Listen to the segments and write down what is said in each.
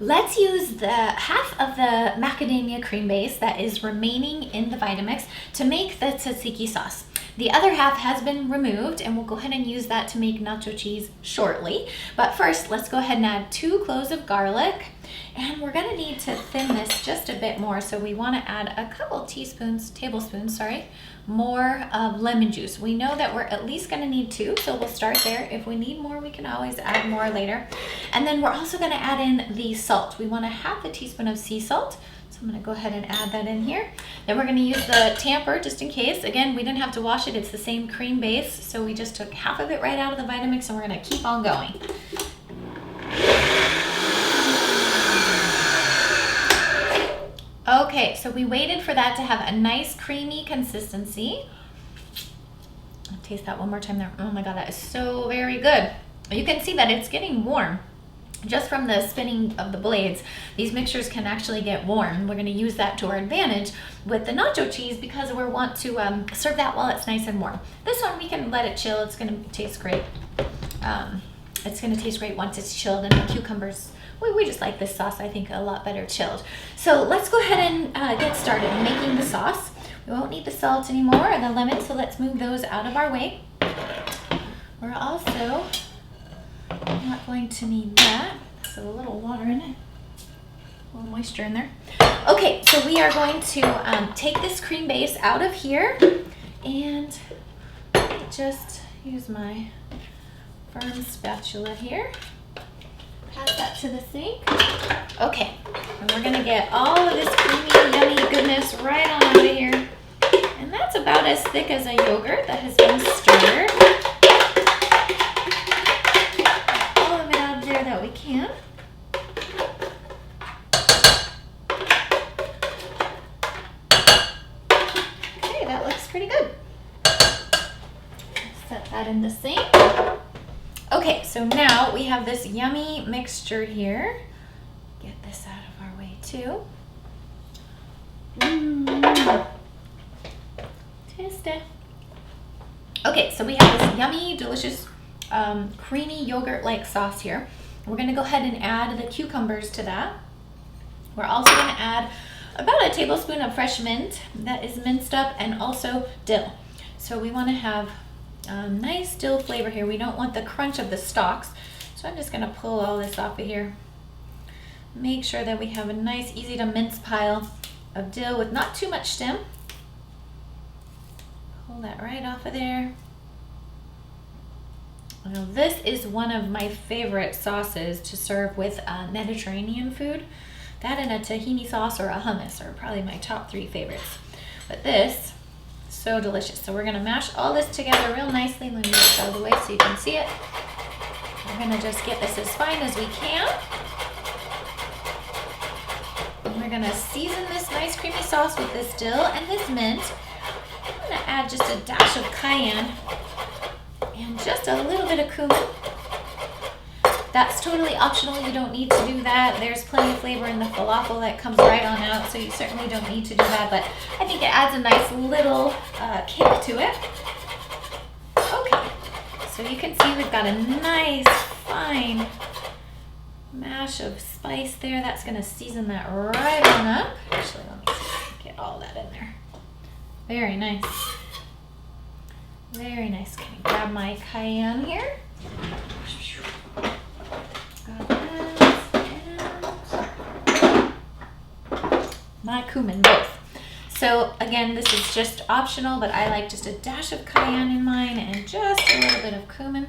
let's use the half of the macadamia cream base that is remaining in the Vitamix to make the tzatziki sauce. The other half has been removed, and we'll go ahead and use that to make nacho cheese shortly. But first, let's go ahead and add 2 cloves of garlic, and we're gonna need to thin this just a bit more. So we wanna add a couple tablespoons, more of lemon juice. We know that we're at least gonna need 2, so we'll start there. If we need more, we can always add more later. And then we're also gonna add in the salt. We want a half a teaspoon of sea salt. So I'm gonna go ahead and add that in here. Then we're gonna use the tamper just in case. Again, we didn't have to wash it, it's the same cream base. So we just took half of it right out of the Vitamix, and we're gonna keep on going. Okay, so we waited for that to have a nice creamy consistency. I'll taste that one more time there. Oh my God, that is so very good. You can see that it's getting warm. Just from the spinning of the blades, these mixtures can actually get warm. We're gonna use that to our advantage with the nacho cheese because we want to serve that while it's nice and warm. This one, we can let it chill. It's gonna taste great. It's gonna taste great once it's chilled, and the cucumbers, we just like this sauce, I think, a lot better chilled. So let's go ahead and get started making the sauce. We won't need the salt anymore or the lemon, so let's move those out of our way. We're also not going to need that, so a little water in it, a little moisture in there. Okay, so we are going to take this cream base out of here, and just use my firm spatula here. Pass that to the sink. Okay, and we're gonna get all of this creamy, yummy goodness right on out of here. And that's about as thick as a yogurt that has been stirred. All of it out there that we can. Okay, that looks pretty good. Set that in the sink. Okay, so now we have this yummy mixture here. Get this out of our way too. Taste it. Okay, so we have this yummy, delicious, creamy yogurt-like sauce here. We're gonna go ahead and add the cucumbers to that. We're also gonna add about a tablespoon of fresh mint that is minced up, and also dill. So we wanna have nice dill flavor here. We don't want the crunch of the stalks. So I'm just gonna pull all this off of here. Make sure that we have a nice, easy to mince pile of dill with not too much stem. Pull that right off of there. Now this is one of my favorite sauces to serve with Mediterranean food. That and a tahini sauce or a hummus are probably my top 3 favorites. But this, so delicious. So we're gonna mash all this together real nicely. Let me get it out of the way so you can see it. We're gonna just get this as fine as we can. And we're gonna season this nice creamy sauce with this dill and this mint. I'm gonna add just a dash of cayenne and just a little bit of cumin. That's totally optional. You don't need to do that. There's plenty of flavor in the falafel that comes right on out, so you certainly don't need to do that, but I think it adds a nice little kick to it. Okay, so you can see we've got a nice, fine mash of spice there. That's gonna season that right on up. Actually, let me get all that in there. Very nice. Very nice. Can I grab my cayenne here? My cumin both. So again, this is just optional, but I like just a dash of cayenne in mine and just a little bit of cumin.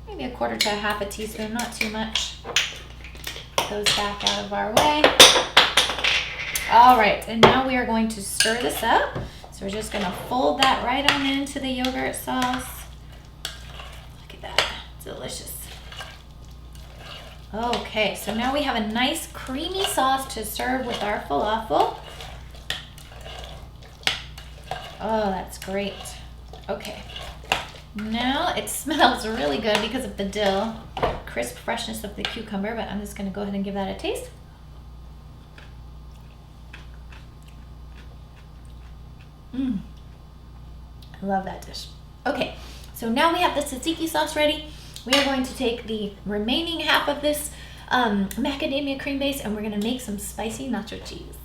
Maybe a quarter to a half a teaspoon, not too much. Put those back out of our way. All right, and now we are going to stir this up. So we're just gonna fold that right on into the yogurt sauce. Look at that, delicious. Okay, so now we have a nice creamy sauce to serve with our falafel. Oh, that's great. Okay, now it smells really good because of the dill, crisp freshness of the cucumber, but I'm just gonna go ahead and give that a taste. I love that dish. Okay, so now we have the tzatziki sauce ready. We are going to take the remaining half of this macadamia cream base, and we're gonna make some spicy nacho cheese.